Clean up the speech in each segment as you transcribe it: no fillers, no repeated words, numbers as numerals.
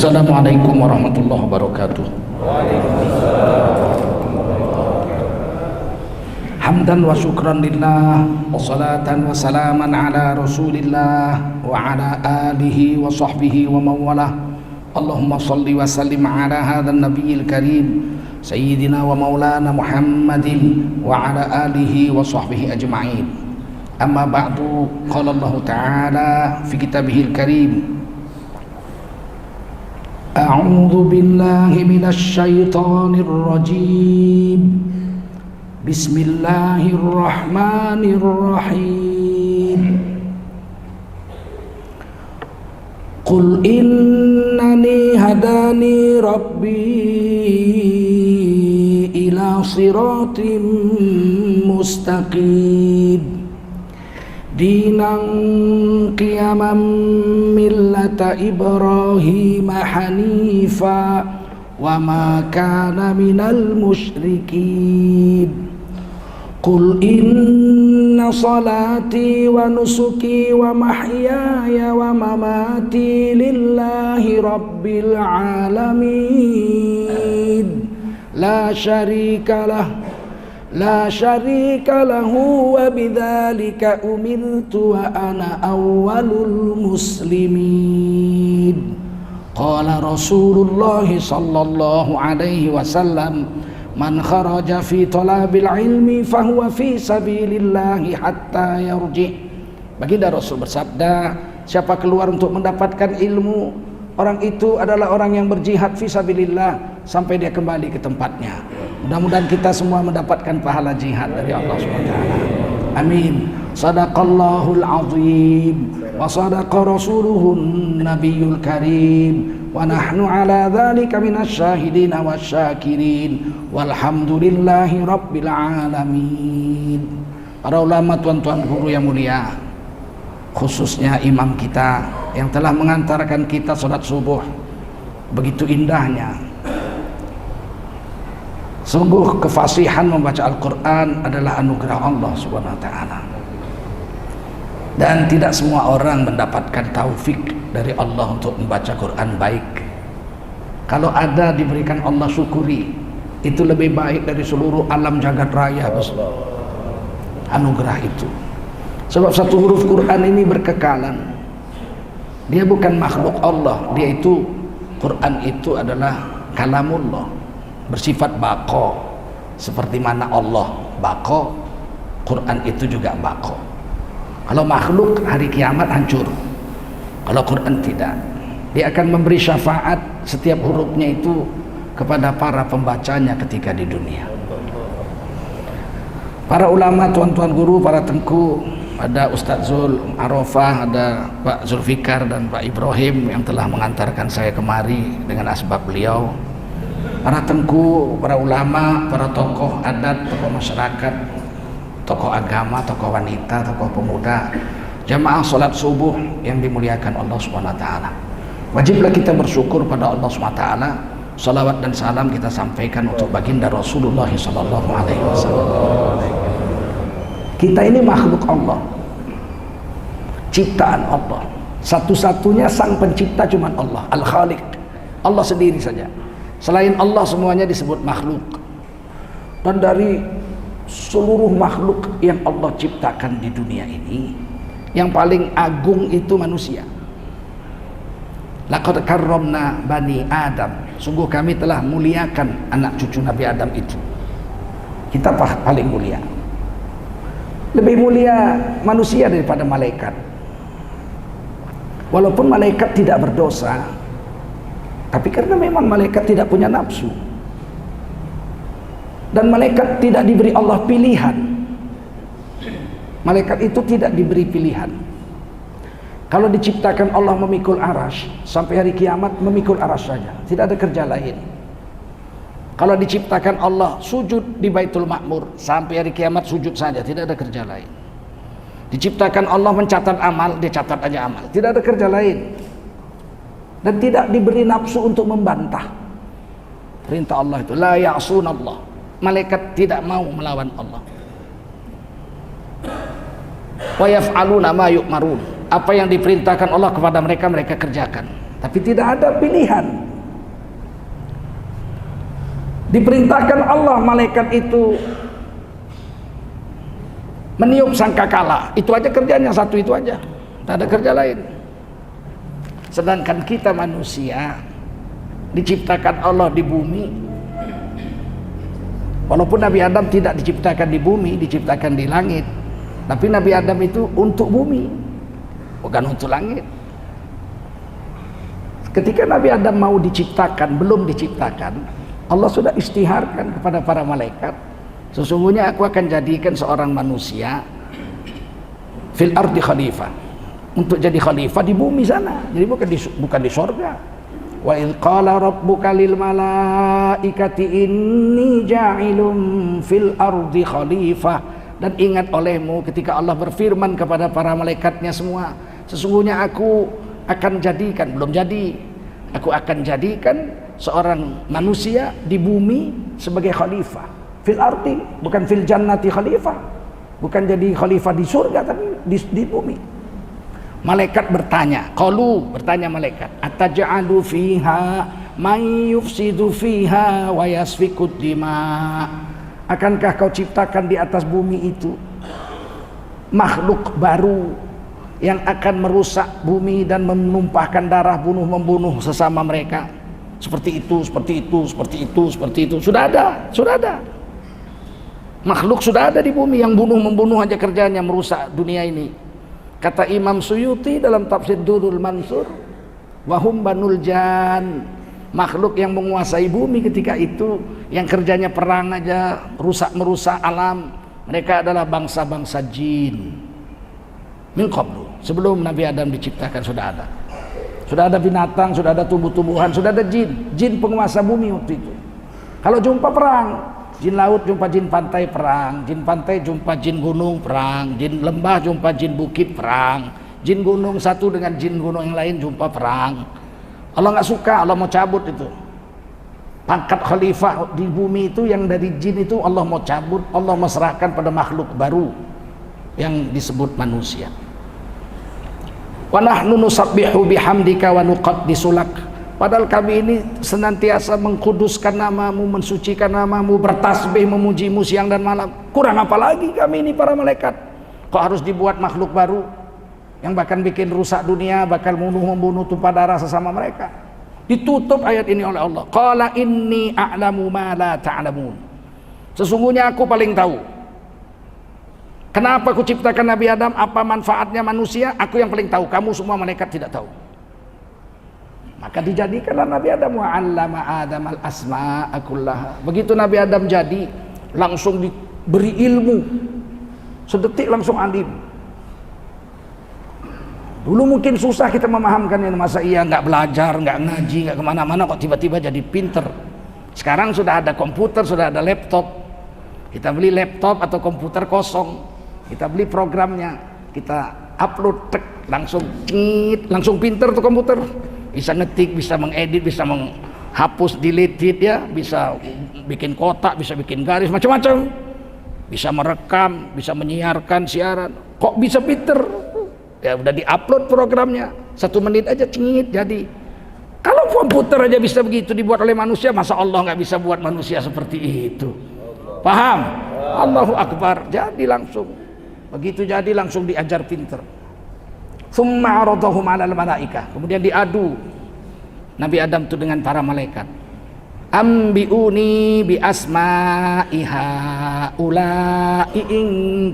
Assalamualaikum warahmatullahi wabarakatuh. Hamdan wa syukran lillah, wa salatan wa salaman ala rasulillah wa ala alihi wa sahbihi wa mawalah. Allahumma salli wa sallim ala hadhan nabiyil karim sayyidina wa maulana Muhammadin wa ala alihi wa sahbihi ajma'in. Amma ba'du, qala Allah ta'ala fi kitabihil karim: A'udzu billahi minasy syaithanir rajim. Bismillahirrahmanirrahim. Qul innani hadani rabbi ila siratim mustaqim dinan qiyaman millata Ibrahim hanifa wa ma kana minal musyrikin. Qul inna salati wa nusuki wa mahyaya wa mamati lillahi rabbil alamin la syarika lahu wa bidzalika umirtu wa ana awwalul muslimin. Qala Rasulullah sallallahu alaihi wasallam: Man kharaja fi talabil ilmi fahuwa fi sabilillahi hatta yarji'. Baginda Rasul bersabda, siapa keluar untuk mendapatkan ilmu, orang itu adalah orang yang berjihad fi sabilillah sampai dia kembali ke tempatnya. Mudah-mudahan kita semua mendapatkan pahala jihad dari Allah SWT. Amin. Sadaqallahul azim wa sadaqa rasuluhun nabiyul karim wa nahnu ala dzalika minasyahidin wasyakirin walhamdulillahi rabbil alamin. Para ulama, tuan-tuan guru yang mulia, khususnya imam kita yang telah mengantarkan kita salat subuh begitu indahnya. Sungguh kefasihan membaca Al-Quran adalah anugerah Allah Subhanahu wa ta'ala, dan tidak semua orang mendapatkan taufik dari Allah untuk membaca Quran baik. Kalau ada, diberikan Allah, syukuri. Itu lebih baik dari seluruh alam jagat raya. Anugerah itu. Sebab satu huruf Quran ini berkekalan. Dia bukan makhluk Allah. Dia itu, Quran itu adalah kalamullah, bersifat baqo. Seperti mana Allah baqo, Quran itu juga baqo. Kalau makhluk hari kiamat hancur, kalau Quran tidak. Dia akan memberi syafaat setiap hurufnya itu kepada para pembacanya ketika di dunia. Para ulama, tuan-tuan guru, para tengku, ada Ustadz Zul Arafah, ada Pak Zulfikar dan Pak Ibrahim yang telah mengantarkan saya kemari dengan asbab beliau. Para tengku, para ulama, para tokoh adat, tokoh masyarakat, tokoh agama, tokoh wanita, tokoh pemuda, jamaah salat subuh yang dimuliakan Allah SWT. Wajiblah kita bersyukur pada Allah SWT. Salawat dan salam kita sampaikan untuk baginda Rasulullah SAW. Kita ini makhluk Allah, ciptaan Allah. Satu-satunya sang pencipta cuma Allah, Al-Khaliq, Allah sendiri saja. Selain Allah semuanya disebut makhluk. Dan dari seluruh makhluk yang Allah ciptakan di dunia ini, yang paling agung itu manusia. Laqad karramna bani Adam. Sungguh kami telah muliakan anak cucu Nabi Adam itu. Kita paling mulia. Lebih mulia manusia daripada malaikat. Walaupun malaikat tidak berdosa, tapi karena memang malaikat tidak punya nafsu, dan malaikat tidak diberi Allah pilihan. Malaikat itu tidak diberi pilihan. Kalau diciptakan Allah memikul arasy, sampai hari kiamat memikul arasy saja, tidak ada kerja lain. Kalau diciptakan Allah sujud di Baitul Ma'mur, sampai hari kiamat sujud saja, tidak ada kerja lain. Diciptakan Allah mencatat amal, dia catat aja amal, tidak ada kerja lain. Dan tidak diberi nafsu untuk membantah. Perintah Allah itu la ya'sunallah. Malaikat tidak mau melawan Allah. Wa yaf'aluna ma yu'marun. Apa yang diperintahkan Allah kepada mereka, mereka kerjakan. tapi tidak ada pilihan. Diperintahkan Allah malaikat itu meniup sangkakala, itu aja kerjanya, satu itu aja, tak ada kerja lain. Sedangkan kita manusia diciptakan Allah di bumi. Walaupun Nabi Adam tidak diciptakan di bumi, diciptakan di langit, tapi Nabi Adam itu untuk bumi, bukan untuk langit. Ketika Nabi Adam mau diciptakan, belum diciptakan, Allah sudah istiharkan kepada para malaikat, sesungguhnya aku akan jadikan seorang manusia fil ardi khalifah, untuk jadi khalifah di bumi sana, jadi bukan di sorga. Wa idh qala rabbuka lil malaikati inni ja'ilun fil ardi khalifah. Dan ingat olehmu ketika Allah berfirman kepada para malaikatnya semua, sesungguhnya aku akan jadikan, belum jadi, aku akan jadikan seorang manusia di bumi sebagai khalifah. Fil ardi, bukan fil jannati khalifah, bukan jadi khalifah di surga, tapi di bumi. Malaikat bertanya, qalu, bertanya malaikat, ataj'alu fiha may yufsidu fiha wa yasfikud dima. Akankah kau ciptakan di atas bumi itu makhluk baru yang akan merusak bumi dan menumpahkan darah, membunuh sesama mereka? Seperti itu, seperti itu, seperti itu, seperti itu. Sudah ada. Makhluk sudah ada di bumi yang membunuh aja kerjanya, merusak dunia ini. Kata Imam Suyuti dalam tafsir Durrul Mansur, wahum banul jan, makhluk yang menguasai bumi ketika itu, yang kerjanya perang aja, merusak alam, mereka adalah bangsa-bangsa jin. Min qablu, sebelum Nabi Adam diciptakan sudah ada binatang, sudah ada tumbuh-tumbuhan, sudah ada jin penguasa bumi waktu itu. Kalau jumpa perang, jin laut jumpa jin pantai perang, jin pantai jumpa jin gunung perang, jin lembah jumpa jin bukit perang, jin gunung satu dengan jin gunung yang lain jumpa perang. Allah nggak suka, Allah mau cabut itu pangkat khalifah di bumi itu, yang dari jin itu Allah mau cabut, Allah mau serahkan pada makhluk baru yang disebut manusia. Wa nahnu nusabbihu bihamdika wa nuqaddisu lak. Padahal kami ini senantiasa mengkuduskan namamu, mensucikan namamu, bertasbih memujimu siang dan malam. Kurang apa lagi kami ini para malaikat? Kok harus dibuat makhluk baru yang bahkan bikin rusak dunia, bakal membunuh tumpah darah sesama mereka? Ditutup ayat ini oleh Allah. Qala inni a'lamu ma la ta'lamun. Sesungguhnya aku paling tahu. Kenapa aku ciptakan Nabi Adam, apa manfaatnya manusia, aku yang paling tahu. Kamu semua malaikat tidak tahu. Maka dijadikanlah Nabi Adam, wa 'allama Adam al-asma'a kullaha. Begitu Nabi Adam jadi, langsung diberi ilmu. Sedetik langsung alim. Dulu mungkin susah kita memahamkan ini, masa iya nggak belajar, nggak ngaji, nggak kemana-mana kok tiba-tiba jadi pinter. Sekarang sudah ada komputer, sudah ada laptop. Kita beli laptop atau komputer kosong, kita beli programnya, kita upload, tek, langsung pinter tuh komputer. Bisa ngetik, bisa mengedit, bisa menghapus, delete ya, bisa bikin kotak, bisa bikin garis, macam-macam. Bisa merekam, bisa menyiarkan siaran. Kok bisa pinter? Ya udah diupload programnya, 1 menit aja cingit jadi. Kalau komputer aja bisa begitu dibuat oleh manusia, masa Allah nggak bisa buat manusia seperti itu? Paham? Allahu Akbar. Jadi langsung begitu, jadi langsung diajar pinter. Tsumma 'aradahum 'alal malaikah. Kemudian diadu Nabi Adam itu dengan para malaikat. Ambiuni bi asma'iha ulai in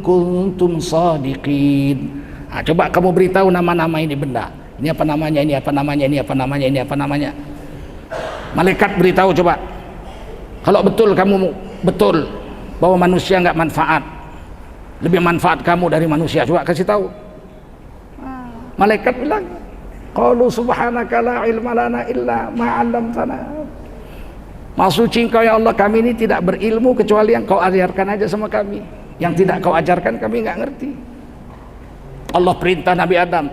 kuntum shadiqin. Nah, coba kamu beritahu nama-nama ini benda. Ini apa namanya, ini apa namanya, ini apa namanya, ini apa namanya. Malaikat beritahu coba. Kalau betul kamu betul bahwa manusia nggak manfaat, lebih manfaat kamu dari manusia, coba kasih tahu. Malaikat bilang, qalu subhanaka la ilma lana illa ma 'allamtana. Maha suci Engkau ya Allah, kami ini tidak berilmu kecuali yang Kau ajarkan aja sama kami. Yang tidak Kau ajarkan kami nggak ngerti. Allah perintah Nabi Adam,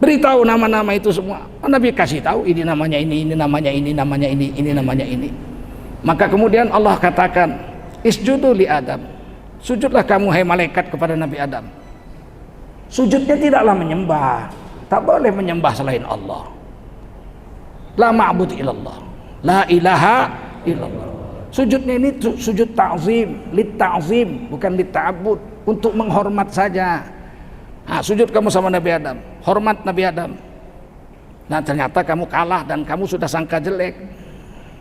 beritahu nama-nama itu semua. Nabi kasih tahu, ini namanya ini namanya ini, namanya ini namanya ini. Maka kemudian Allah katakan, isjudu li Adam. Sujudlah kamu hai malaikat kepada Nabi Adam. Sujudnya tidaklah menyembah, tak boleh menyembah selain Allah. La ma'bud illallah. La ilaha illallah. Sujudnya ini sujud ta'zim, lit ta'zim, bukan lit ta'abbud, untuk menghormat saja. Nah, sujud kamu sama Nabi Adam, hormat Nabi Adam. Nah, ternyata kamu kalah dan kamu sudah sangka jelek,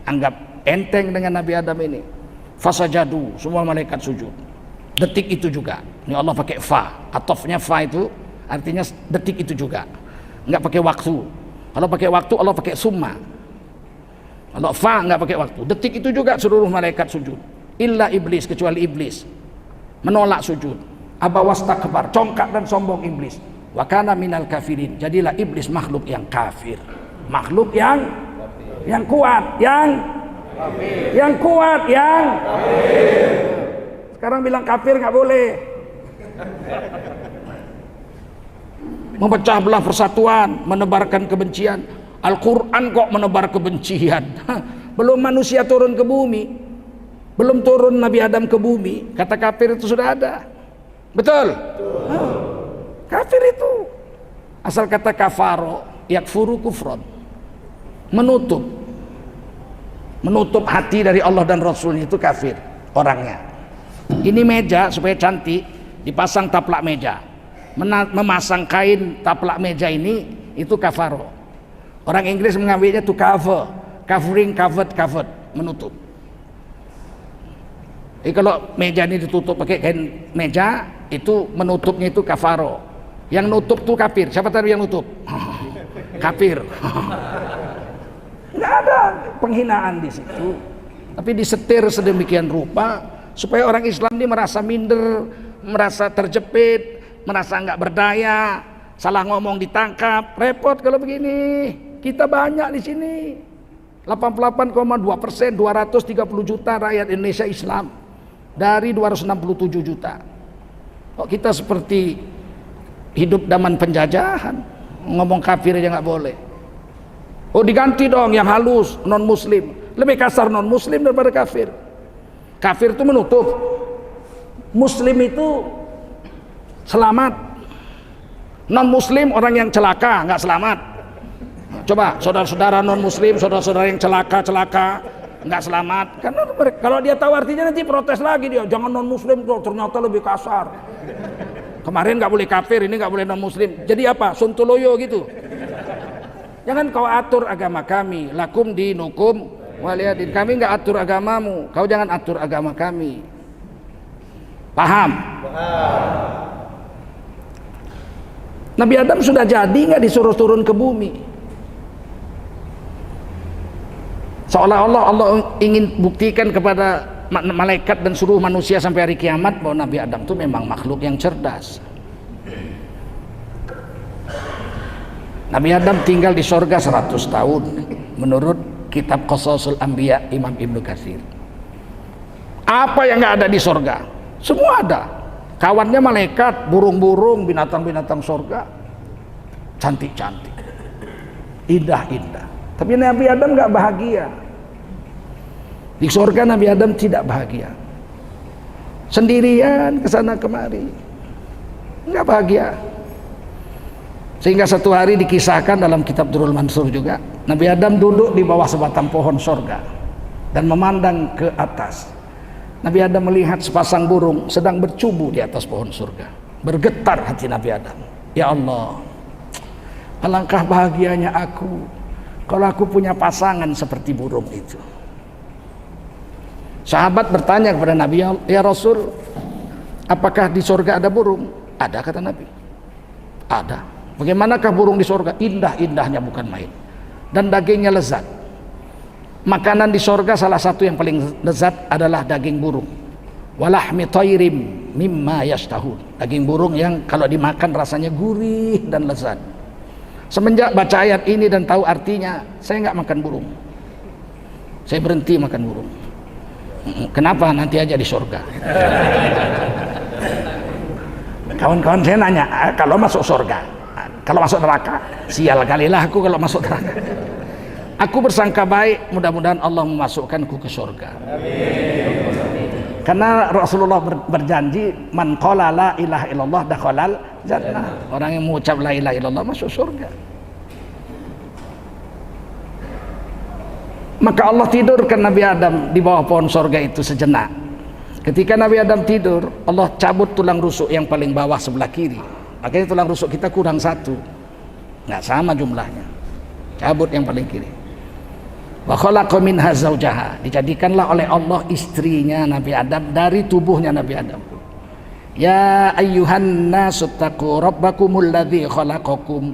anggap enteng dengan Nabi Adam ini. Fasajadu, semua malaikat sujud. Detik itu juga. Ini Allah pakai fa, atofnya fa itu artinya detik itu juga, nggak pakai waktu. Kalau pakai waktu Allah pakai summa. Kalau fa nggak pakai waktu, detik itu juga seluruh malaikat sujud. Illa iblis, kecuali iblis menolak sujud. Aba wastakbar, congkak dan sombong iblis. Wa kana minal kafirin, jadilah iblis makhluk yang kafir, makhluk yang kuat, yang kuat, kafir. Sekarang bilang kafir nggak boleh. Memecah belah persatuan, menebarkan kebencian. Al-Quran kok menebar kebencian? Belum manusia turun ke bumi, belum turun Nabi Adam ke bumi, kata kafir itu sudah ada. Betul? Kafir itu asal kata kafaro, yakfuru kufron, menutup hati dari Allah dan Rasulnya, itu kafir orangnya. Ini meja supaya cantik dipasang taplak meja, memasang kain taplak meja ini, itu kafaro. Orang Inggris mengambilnya to cover, covering, covered, menutup. Jadi kalau meja ini ditutup pakai kain meja, itu menutupnya itu kafaro. Yang nutup tuh kafir. Siapa tadi yang nutup? Kafir. Nggak ada penghinaan di situ, tapi disetir sedemikian rupa supaya orang Islam ini merasa minder, merasa terjepit, merasa nggak berdaya, salah ngomong ditangkap, repot kalau begini. Kita banyak di sini, 88,2%, 230 juta rakyat Indonesia Islam dari 267 juta. Kok kita seperti hidup zaman penjajahan, ngomong kafir aja nggak boleh. Oh, diganti dong yang halus, non muslim. Lebih kasar non muslim daripada kafir. Kafir itu menutup, muslim itu selamat. Non muslim orang yang celaka nggak selamat. Coba saudara-saudara non muslim, saudara-saudara yang celaka nggak selamat, karena kalau dia tahu artinya nanti protes lagi dia, jangan non muslim tuh, ternyata lebih kasar. Kemarin nggak boleh kafir, ini nggak boleh non muslim, jadi apa? Sontoloyo gitu. Jangan kau atur agama kami, lakum dinukum waliyadin. Kami nggak atur agamamu, kau jangan atur agama kami. Paham? Nabi Adam sudah jadi nggak disuruh turun ke bumi? Seolah-olah Allah ingin buktikan kepada malaikat dan seluruh manusia sampai hari kiamat bahwa Nabi Adam itu memang makhluk yang cerdas. Nabi Adam tinggal di sorga 100 tahun menurut kitab Qasasul Anbiya Imam Ibnu Katsir. Apa yang nggak ada di sorga? Semua ada. Kawannya malaikat, burung-burung, binatang-binatang sorga, cantik-cantik, indah-indah. Tapi Nabi Adam nggak bahagia. Di surga Nabi Adam tidak bahagia. Sendirian kesana kemari, nggak bahagia. Sehingga satu hari dikisahkan dalam kitab Durrul Mansur juga, Nabi Adam duduk di bawah sebatang pohon surga dan memandang ke atas. Nabi Adam melihat sepasang burung sedang bercubu di atas pohon surga. Bergetar hati Nabi Adam. Ya Allah, alangkah bahagianya aku kalau aku punya pasangan seperti burung itu. Sahabat bertanya kepada Nabi, ya Rasul, apakah di surga ada burung? Ada, kata Nabi. Ada. Bagaimanakah burung di surga? Indah-indahnya bukan main. Dan dagingnya lezat. Makanan di surga salah satu yang paling lezat adalah daging burung. Walahmi thairim mimma yashtahun. Daging burung yang kalau dimakan rasanya gurih dan lezat. Semenjak baca ayat ini dan tahu artinya, saya nggak makan burung. Saya berhenti makan burung. Kenapa? Nanti aja di surga. Kawan-kawan saya nanya, kalau masuk surga, kalau masuk neraka, sial kalilah aku kalau masuk neraka. Aku bersangka baik, mudah-mudahan Allah memasukkanku ke surga. Karena Rasulullah berjanji, man qala la ilaha illallah dakhalal jannah. Orang yang mengucap la ilaha illallah masuk surga. Maka Allah tidurkan Nabi Adam di bawah pohon sorga itu sejenak. Ketika Nabi Adam tidur, Allah cabut tulang rusuk yang paling bawah sebelah kiri. Makanya tulang rusuk kita kurang satu, nggak sama jumlahnya. Cabut yang paling kiri. Wa khalaqa minha zawjaha, dijadikanlah oleh Allah istrinya Nabi Adam dari tubuhnya Nabi Adam. Ya ayyuhan nasu taqu rabbakumul ladzi khalaqakum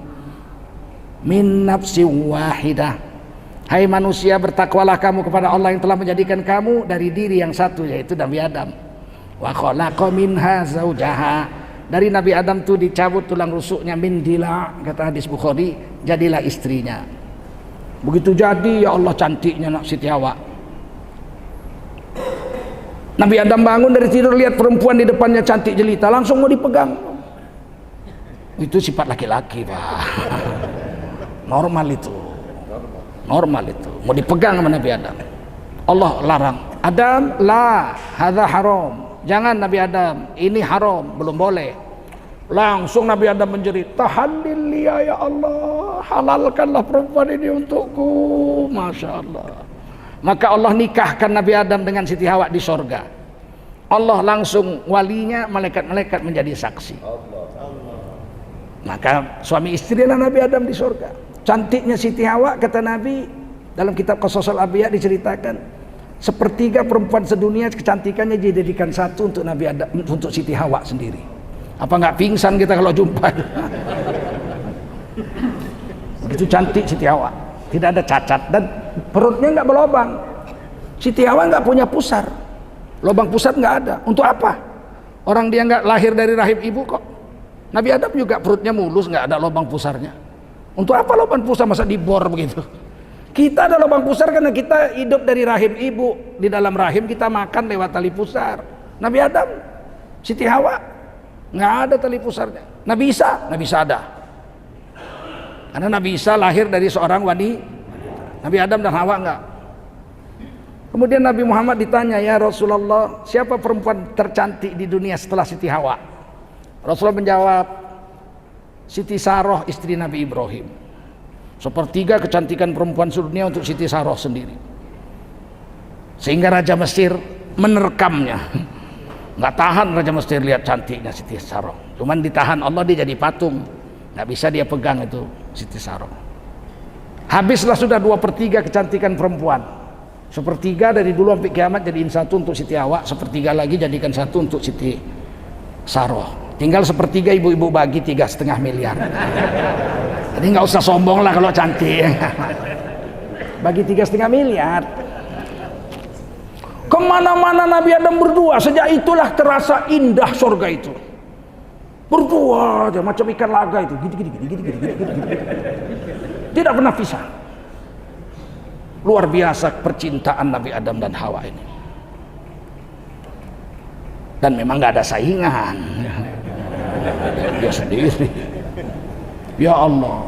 min nafsin wahidah. Hai manusia, bertakwalah kamu kepada Allah yang telah menjadikan kamu dari diri yang satu, yaitu Nabi Adam. Wa khalaqa minha zawjaha, dari Nabi Adam itu dicabut tulang rusuknya, min dila, kata hadis Bukhari, jadilah istrinya. Begitu jadi, ya Allah cantiknya nak Siti Hawa. Nabi Adam bangun dari tidur, lihat perempuan di depannya cantik jelita, langsung mau dipegang. Itu sifat laki-laki, Pak. Normal itu. Normal itu, mau dipegang sama Nabi Adam. Allah larang, Adam, la, hadza haram. Jangan Nabi Adam, ini haram, belum boleh. Langsung Nabi Adam menjerit, tahallil liya ya Allah, halalkanlah perempuan ini untukku. Masya Allah. Maka Allah nikahkan Nabi Adam dengan Siti Hawa di sorga. Allah langsung walinya, malaikat-malaikat menjadi saksi. Maka suami istrilah Nabi Adam di sorga. Cantiknya Siti Hawa, kata Nabi dalam kitab Qasasul Anbiya diceritakan, sepertiga perempuan sedunia kecantikannya dijadikan satu untuk Nabi Adam, untuk Siti Hawa sendiri. Apa nggak pingsan kita kalau jumpa? Begitu cantik Siti Hawa, tidak ada cacat dan perutnya nggak berlobang. Siti Hawa nggak punya pusar, lubang pusat nggak ada. Untuk apa? Orang dia nggak lahir dari rahim ibu kok. Nabi Adam juga perutnya mulus, nggak ada lubang pusarnya. Untuk apa lubang pusar, masa dibor begitu? Kita ada lubang pusar karena kita hidup dari rahim ibu. Di dalam rahim kita makan lewat tali pusar. Nabi Adam, Siti Hawa, nggak ada tali pusarnya. Nabi Isa ada. Karena Nabi Isa lahir dari seorang wanita. Nabi Adam dan Hawa nggak. Kemudian Nabi Muhammad ditanya, ya Rasulullah, siapa perempuan tercantik di dunia setelah Siti Hawa? Rasulullah menjawab, Siti Saroh, istri Nabi Ibrahim. Sepertiga kecantikan perempuan sedunia untuk Siti Saroh sendiri. Sehingga Raja Mesir menerkamnya. Nggak tahan Raja Mesir lihat cantiknya Siti Saroh. Cuman ditahan Allah, dia jadi patung. Nggak bisa dia pegang itu Siti Saroh. Habislah sudah 2/3 kecantikan perempuan. Sepertiga dari dulu sampai kiamat jadiin satu untuk Siti Hawa, sepertiga lagi jadikan satu untuk Siti Saroh. Tinggal sepertiga ibu-ibu bagi 3,5 miliar. Jadi nggak usah sombong lah kalau cantik. Bagi 3,5 miliar. Kemana-mana Nabi Adam berdua. Sejak itulah terasa indah surga itu. Berdua aja macam ikan laga itu. Gini. Tidak pernah pisah. Luar biasa percintaan Nabi Adam dan Hawa ini. Dan memang nggak ada saingan. Dia sendiri. Ya Allah.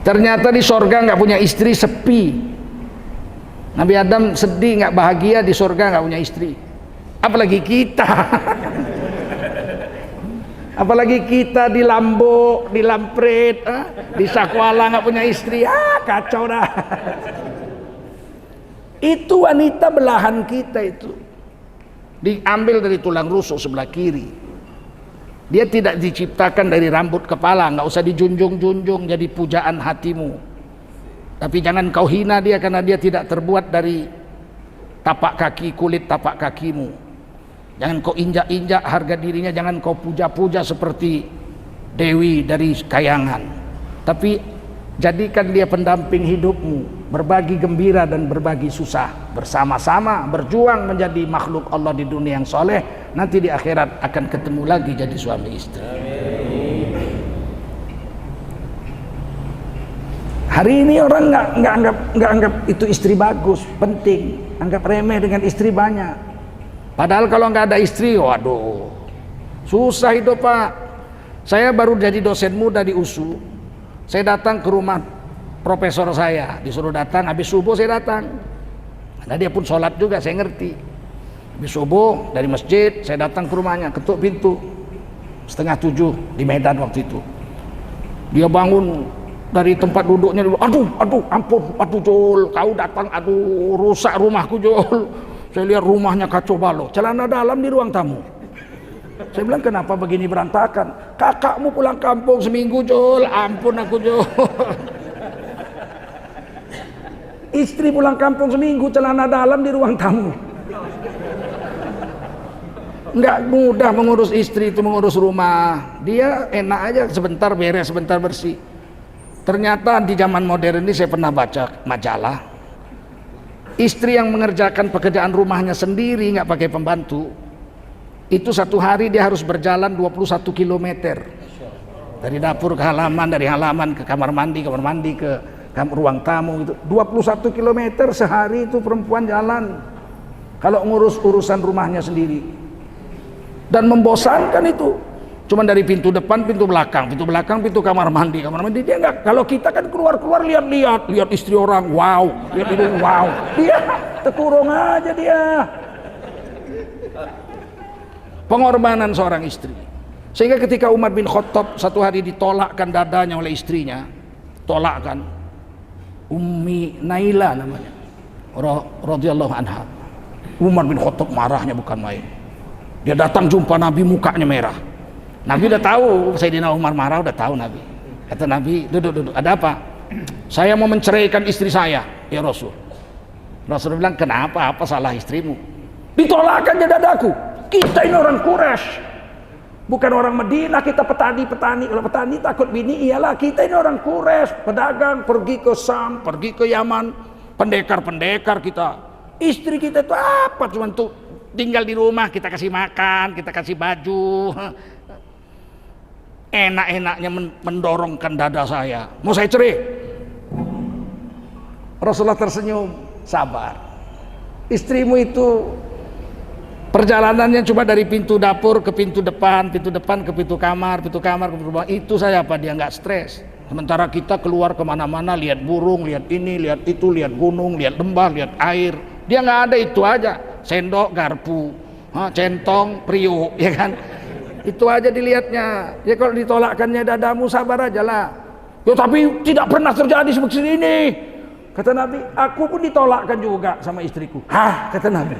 Ternyata di sorga nggak punya istri, sepi. Nabi Adam sedih, nggak bahagia di sorga, nggak punya istri. Apalagi kita. Apalagi kita di Lambo, di Lampret, di Sakwala nggak punya istri, kacau dah. Itu wanita belahan kita itu. Diambil dari tulang rusuk sebelah kiri. Dia tidak diciptakan dari rambut kepala, nggak usah dijunjung-junjung jadi pujaan hatimu. Tapi jangan kau hina dia karena dia tidak terbuat dari tapak kaki, kulit tapak kakimu. Jangan kau injak-injak harga dirinya, jangan kau puja-puja seperti Dewi dari Kayangan. Tapi jadikan dia pendamping hidupmu, berbagi gembira dan berbagi susah, bersama-sama berjuang menjadi makhluk Allah di dunia yang soleh. Nanti di akhirat akan ketemu lagi jadi suami istri. Hari ini orang nggak anggap itu istri bagus, penting, anggap remeh dengan istri banyak. Padahal kalau nggak ada istri, waduh, susah hidup Pak. Saya baru jadi dosen muda di USU. Saya datang ke rumah profesor saya, disuruh datang, habis subuh saya datang. Nah dia pun sholat juga, saya ngerti. Habis subuh dari masjid, saya datang ke rumahnya, ketuk pintu 6:30 di Medan waktu itu. Dia bangun Dari tempat duduknya, aduh, ampun, aduh Jol, kau datang, aduh, rusak rumahku Jol. Saya lihat rumahnya kacau balau, celana dalam di ruang tamu. Saya bilang, kenapa begini berantakan? Kakakmu pulang kampung seminggu Jol, ampun aku Jol. Istri pulang kampung seminggu, celana dalam di ruang tamu. Nggak mudah mengurus istri itu, mengurus rumah. Dia enak aja, sebentar beres, sebentar bersih. Ternyata di zaman modern ini saya pernah baca majalah, istri yang mengerjakan pekerjaan rumahnya sendiri nggak pakai pembantu, itu satu hari dia harus berjalan 21 km dari dapur ke halaman, dari halaman ke kamar mandi ke ruang tamu. Itu 21 km sehari itu perempuan jalan kalau ngurus urusan rumahnya sendiri, dan membosankan itu. Cuman dari pintu depan, pintu belakang, pintu kamar mandi. Dia enggak. Kalau kita kan keluar lihat istri orang, wow, lihat hidung, wow. Dia terkurung aja dia. Pengorbanan seorang istri. Sehingga ketika Umar bin Khattab satu hari ditolakkan dadanya oleh istrinya, tolakkan, Ummi Naila namanya, radhiyallahu anha. Umar bin Khattab marahnya bukan main. Dia datang jumpa Nabi, mukanya merah. Nabi udah tahu Sayyidina Umar marah, udah tahu Nabi. Kata Nabi, duduk, ada apa? Saya mau menceraikan istri saya, ya Rasul. Rasul bilang, kenapa? Apa salah istrimu? Ditolakkan dia dadaku. Kita ini orang Quraisy, bukan orang Madinah. Kita petani. Kalau petani takut bini, iyalah kita ini orang Quraisy, pedagang, pergi ke Sam, pergi ke Yaman, pendekar kita. Istri kita itu apa? Cuma tuh tinggal di rumah, kita kasih makan, kita kasih baju. Enak-enaknya mendorongkan dada saya, mau saya cerai. Rasulullah tersenyum, sabar. Istrimu itu perjalanannya cuma dari pintu dapur ke pintu depan ke pintu kamar ke pintu rumah. Itu saya apa dia nggak stres. Sementara kita keluar kemana-mana, lihat burung, lihat ini, lihat itu, lihat gunung, lihat lembah, lihat air. Dia nggak ada, itu aja, sendok, garpu, centong, periuk, ya kan? Itu aja dilihatnya. Ya kalau ditolakkannya dadamu, sabar aja lah. Ya tapi tidak pernah terjadi seperti ini. Kata Nabi, aku pun ditolakkan juga sama istriku. Hah? Kata Nabi.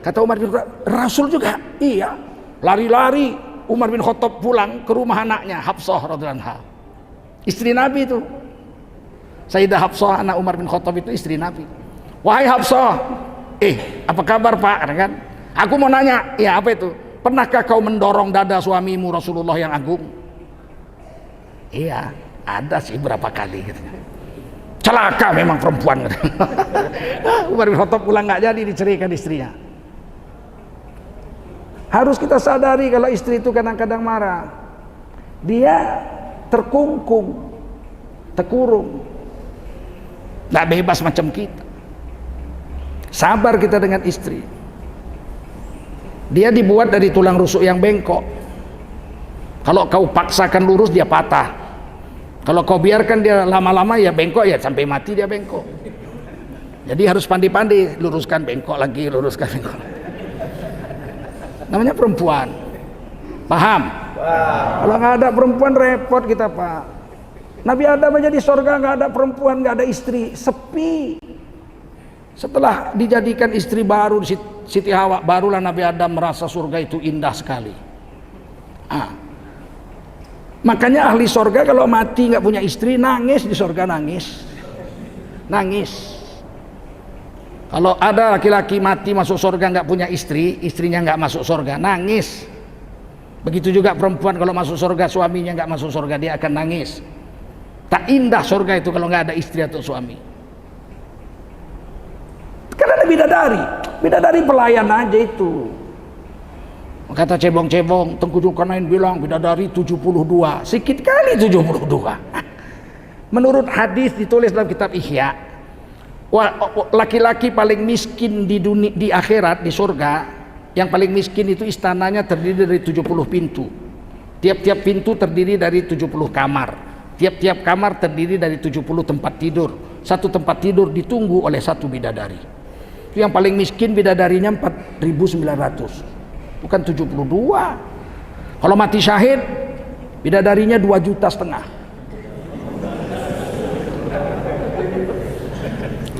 Kata Umar bin Khattab, Rasul juga? Iya. Lari-lari Umar bin Khattab pulang ke rumah anaknya Hafsah radhiyallahu anha. Istri Nabi itu. Sayyidah Hafsah anak Umar bin Khattab itu istri Nabi. Wahai Hafsah, apa kabar Pak? Kan? Aku mau nanya, ya apa itu? Pernahkah kau mendorong dada suamimu Rasulullah yang agung? Iya, ada sih berapa kali gitu. Celaka memang perempuan. Umar bin Khattab pulang nggak jadi, diceraikan istrinya. Harus kita sadari kalau istri itu kadang-kadang marah. Dia terkungkung, terkurung, nggak bebas macam kita. Sabar kita dengan istri. Dia dibuat dari tulang rusuk yang bengkok. Kalau kau paksakan lurus, dia patah. Kalau kau biarkan dia lama-lama, ya bengkok, ya sampai mati dia bengkok. Jadi harus pandai-pandai, luruskan bengkok lagi, luruskan bengkok. Namanya perempuan. Paham? Kalau nggak ada perempuan repot kita, Pak. Nabi Adam aja di sorga nggak ada perempuan, nggak ada istri, sepi. Setelah dijadikan istri baru Siti Hawa, barulah Nabi Adam merasa surga itu indah sekali. Makanya ahli sorga kalau mati nggak punya istri, nangis di sorga, nangis. Kalau ada laki-laki mati masuk sorga nggak punya istri, istrinya nggak masuk sorga, nangis. Begitu juga perempuan kalau masuk sorga, suaminya nggak masuk sorga, dia akan nangis. Tak indah sorga itu kalau nggak ada istri atau suami. Karena ada bidadari pelayan aja itu. Kata cebong-cebong, Tengku Zulkarnain bilang bidadari 72, sedikit kali 72. Menurut hadis ditulis dalam kitab Ihya, laki-laki paling miskin di dunia, di akhirat, di surga, yang paling miskin itu istananya terdiri dari 70 pintu. Tiap-tiap pintu terdiri dari 70 kamar. Tiap-tiap kamar terdiri dari 70 tempat tidur. Satu tempat tidur ditunggu oleh satu bidadari. Yang paling miskin bidadarinya 4.900, bukan 72. Kalau mati syahid bidadarinya 2,5 juta.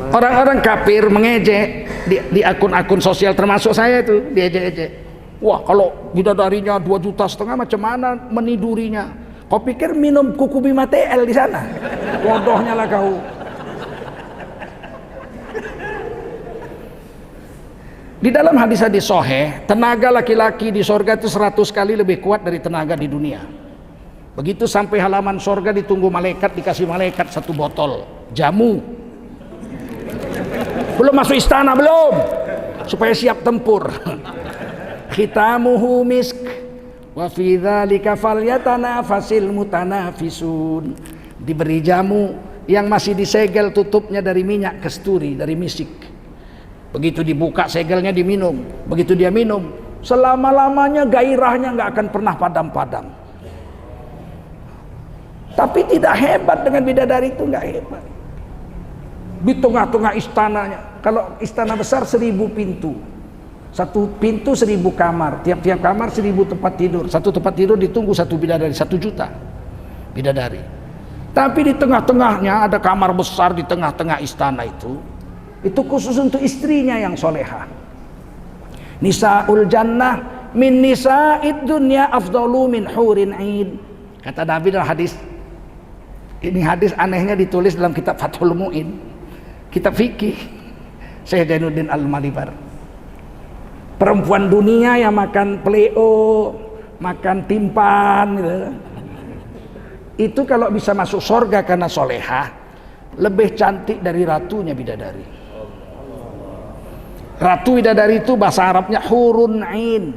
Orang-orang kafir mengejek di akun-akun sosial, termasuk saya itu, diejek-ejek. Wah, kalau bidadarinya 2,5 juta macam mana menidurinya? Kau pikir minum kuku Bima TL di sana? Bodohnya lah kau. Di dalam hadis-hadis sahih, tenaga laki-laki di sorga itu 100 kali lebih kuat dari tenaga di dunia. Begitu sampai halaman sorga ditunggu malaikat, dikasih malaikat 1 botol jamu. Belum masuk istana, belum, supaya siap tempur. Khitamuhu misk wa fi dzalika falyatanafasil mutanafisun. Diberi jamu yang masih disegel tutupnya dari minyak kasturi, dari misik. Begitu dibuka segelnya diminum, begitu dia minum, selama-lamanya gairahnya nggak akan pernah padam-padam. Tapi tidak hebat dengan bidadari itu, nggak hebat. Di tengah-tengah istananya, kalau istana besar 1000 pintu, 1 pintu 1000 kamar, tiap-tiap kamar 1000 tempat tidur, 1 tempat tidur ditunggu 1 bidadari, 1 juta bidadari. Tapi di tengah-tengahnya ada kamar besar di tengah-tengah istana itu khusus untuk istrinya yang solehah. Nisaul jannah min nisa'id dunya afdalu min hurin ain. Kata Nabi dalam hadis. Ini hadis anehnya ditulis dalam kitab Fathul Mu'in, kitab fikih Syekh Jainuddin Al-Malibar. Perempuan dunia yang makan pleo, makan timpan gitu. Itu kalau bisa masuk surga karena solehah, lebih cantik dari ratunya bidadari. Ratu bidadari itu bahasa Arabnya hurun ain,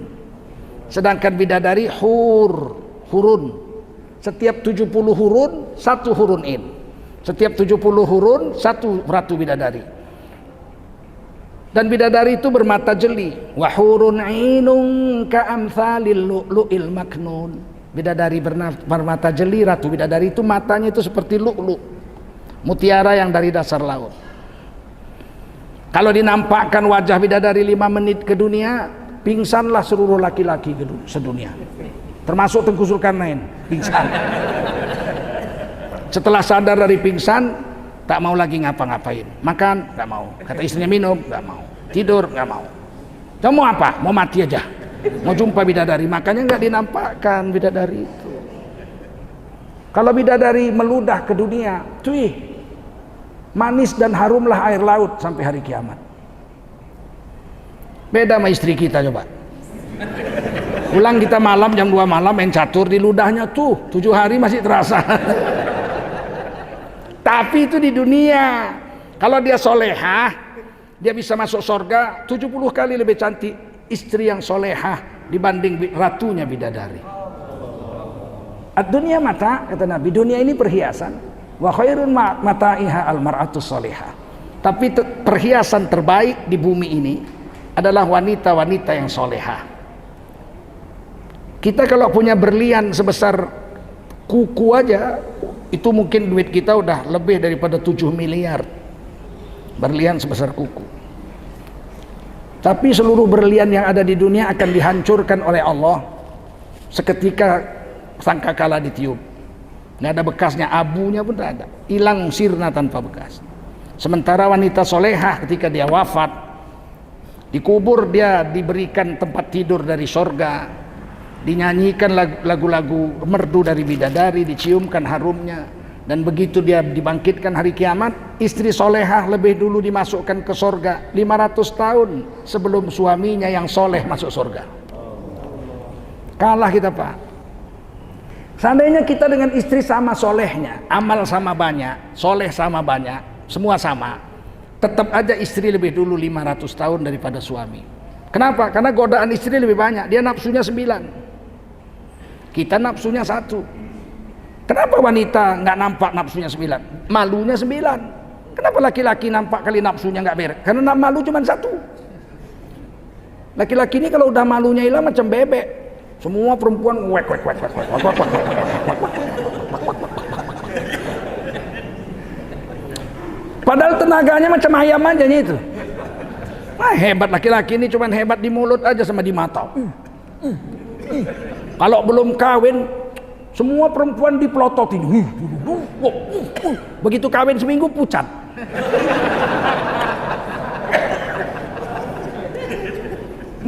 sedangkan bidadari hurun. Setiap 70 hurun 1 hurun ain, setiap 70 hurun 1 ratu bidadari. Dan bidadari itu bermata jeli. Wa hurun ainun ka'amthalil lu'lu'il maknun. Bidadari bermata jeli, ratu bidadari itu matanya itu seperti lu'lu', mutiara yang dari dasar laut. Kalau dinampakkan wajah bidadari 5 menit ke dunia, pingsanlah seluruh laki-laki sedunia, termasuk Tengku Zulkarnain, pingsan. Setelah sadar dari pingsan, tak mau lagi ngapa-ngapain. Makan, gak mau. Kata istrinya minum, gak mau. Tidur, gak mau. Kamu mau apa? Mau mati aja. Mau jumpa bidadari. Makanya gak dinampakkan bidadari itu. Kalau bidadari meludah ke dunia, cuy, manis dan harumlah air laut sampai hari kiamat. Beda sama istri kita coba. Pulang kita malam jam 2 malam main catur di ludahnya tuh 7 hari masih terasa. Tapi itu di dunia. Kalau dia solehah, dia bisa masuk surga 70 kali lebih cantik istri yang solehah dibanding ratunya bidadari. Ad-dunya mata, kata Nabi, dunia ini perhiasan. Wa khairun mata'iha al-mar'atus solehah. Tapi perhiasan terbaik di bumi ini adalah wanita-wanita yang solehah. Kita kalau punya berlian sebesar kuku aja, itu mungkin duit kita udah lebih daripada 7 miliar. Berlian sebesar kuku. Tapi seluruh berlian yang ada di dunia akan dihancurkan oleh Allah seketika sangkakala ditiup. Nggak ada bekasnya, abunya pun tidak ada, hilang sirna tanpa bekas. Sementara wanita solehah ketika dia wafat, dikubur dia diberikan tempat tidur dari sorga, dinyanyikan lagu-lagu merdu dari bidadari, diciumkan harumnya, dan begitu dia dibangkitkan hari kiamat, istri solehah lebih dulu dimasukkan ke sorga 500 tahun sebelum suaminya yang soleh masuk sorga. Kalah kita, Pak. Seandainya kita dengan istri sama solehnya, amal sama banyak, soleh sama banyak, semua sama, tetap aja istri lebih dulu 500 tahun daripada suami. Kenapa? Karena godaan istri lebih banyak, dia nafsunya 9, kita nafsunya 1. Kenapa wanita nggak nampak nafsunya 9? Malunya 9. Kenapa laki-laki nampak kali nafsunya nggak beres? Karena malu cuma 1. Laki-laki ini kalau udah malunya hilang macam bebek. Semua perempuan wek. Padahal tenaganya macam ayam aja itu. Wah, hebat laki-laki ini, cuman hebat di mulut aja sama di mata. Kalau belum kawin, semua perempuan dipelototin. Begitu kawin seminggu pucat.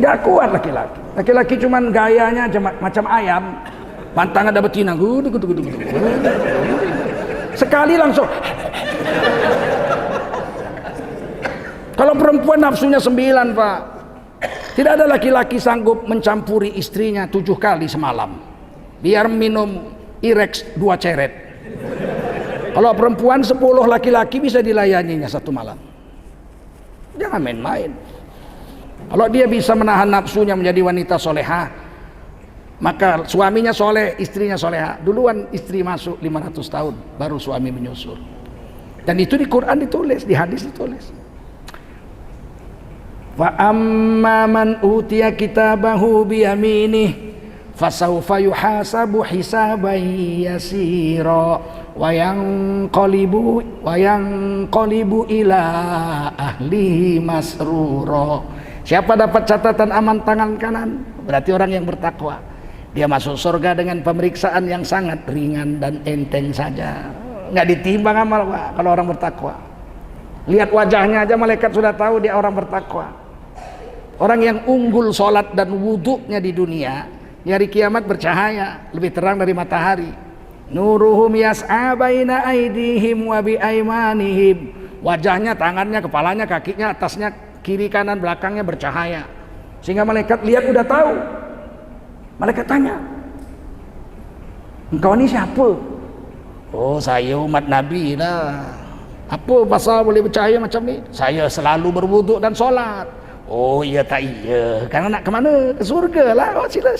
Nggak kuat laki-laki. Laki-laki cuman gayanya macam ayam. Pantang ada betina. Gudu. Sekali langsung. Kalau perempuan nafsunya 9, Pak. Tidak ada laki-laki sanggup mencampuri istrinya 7 kali semalam. Biar minum Irex 2 ceret. Kalau perempuan 10 laki-laki bisa dilayaninya 1 malam. Jangan main-main. Kalau dia bisa menahan nafsunya menjadi wanita soleha, maka suaminya soleh, istrinya soleha. Duluan istri masuk 500 tahun, baru suami menyusul. Dan itu di Quran ditulis, di hadis ditulis. Wa amma man utiya kitabahu biyaminih fasawfa yuhasabu hisaban yasira wa yanqalibu ila ahlihi masrura. Siapa dapat catatan aman tangan kanan, berarti orang yang bertakwa. Dia masuk surga dengan pemeriksaan yang sangat ringan dan enteng saja. Nggak ditimbang amal, Pak, kalau orang bertakwa. Lihat wajahnya aja malaikat sudah tahu dia orang bertakwa. Orang yang unggul sholat dan wuduknya di dunia, di hari kiamat bercahaya, lebih terang dari matahari. Nuruhum yas'a baina aidihim wa bi aymanihim. Wajahnya, tangannya, kepalanya, kakinya, atasnya, kiri kanan belakangnya bercahaya. Sehingga malaikat lihat udah tahu. Malaikat tanya, engkau ini siapa? Oh, saya umat Nabi lah. Apa pasal boleh bercahaya macam ni? Saya selalu berwuduk dan solat. Oh iya tak iya. Karena nak ke mana? Ke surga lah. Oh sila.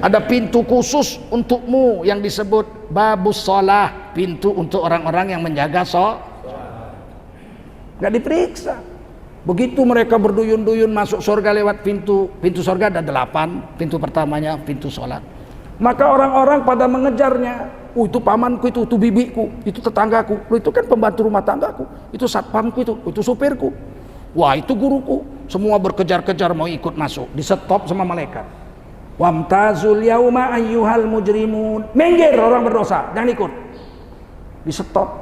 Ada pintu khusus untukmu yang disebut babus solah, pintu untuk orang-orang yang menjaga nggak diperiksa. Begitu mereka berduyun-duyun masuk surga lewat pintu surga ada 8. Pintu pertamanya pintu sholat. Maka orang-orang pada mengejarnya. Oh itu pamanku, itu bibiku, itu tetanggaku, itu kan pembantu rumah tanggaku, itu satpamku, itu supirku. Wah itu guruku. Semua berkejar-kejar mau ikut masuk. Di stop sama malaikat. Wamtazul yauma ayyuhal mujrimun. Minggir orang berdosa, jangan ikut. Di stop.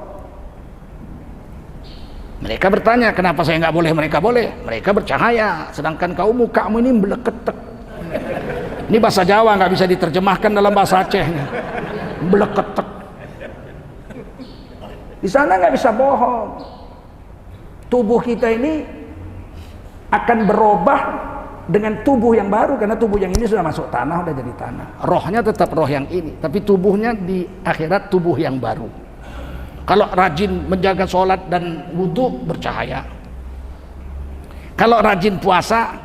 Mereka bertanya, kenapa saya nggak boleh? Mereka boleh. Mereka bercahaya, sedangkan mukamu ini meleketek. Ini bahasa Jawa, nggak bisa diterjemahkan dalam bahasa Aceh. Meleketek. Di sana nggak bisa bohong. Tubuh kita ini akan berubah dengan tubuh yang baru, karena tubuh yang ini sudah masuk tanah, sudah jadi tanah. Rohnya tetap roh yang ini, tapi tubuhnya di akhirat tubuh yang baru. Kalau rajin menjaga sholat dan wudhu bercahaya. Kalau rajin puasa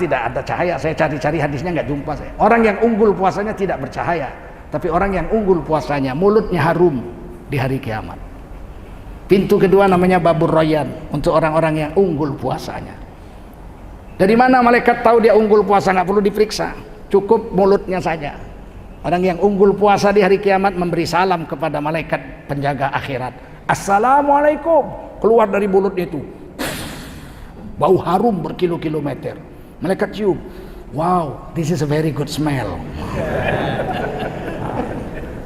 tidak ada cahaya. Saya cari-cari hadisnya nggak jumpa saya. Orang yang unggul puasanya tidak bercahaya, tapi orang yang unggul puasanya mulutnya harum di hari kiamat. Pintu kedua namanya babur royan, untuk orang-orang yang unggul puasanya. Dari mana malaikat tahu dia unggul puasa? Nggak perlu diperiksa, cukup mulutnya saja. Orang yang unggul puasa di hari kiamat memberi salam kepada malaikat penjaga akhirat. Assalamualaikum. Keluar dari mulutnya itu bau harum berkilo-kilometer. Malaikat cium. Wow, this is a very good smell.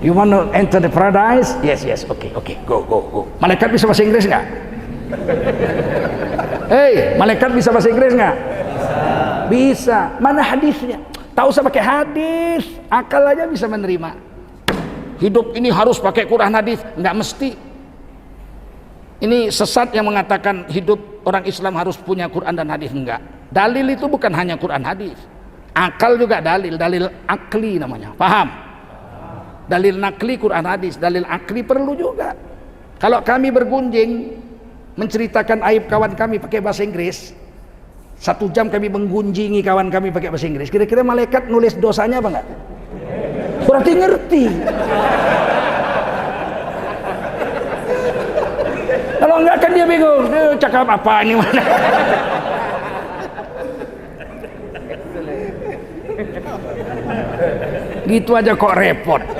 You want to enter the paradise? Yes, okay, go. Malaikat bisa bahasa Inggris nggak? Malaikat bisa bahasa Inggris nggak? Bisa. Mana hadisnya? Tahu usah pakai hadis, akal aja bisa menerima. Hidup ini harus pakai Quran hadis, nggak mesti. Ini sesat yang mengatakan hidup orang Islam harus punya Quran dan hadis, enggak. Dalil itu bukan hanya Quran hadis. Akal juga dalil akli namanya. Paham? Dalil nakli Quran hadis, dalil akli perlu juga. Kalau kami bergunjing menceritakan aib kawan kami pakai bahasa Inggris, 1 jam kami menggunjingi kawan kami pakai bahasa Inggris, kira-kira malaikat nulis dosanya apa enggak? Berarti ngerti. Kalau enggak kan dia bingung, cakap apa ini mana? Gitu aja kok repot.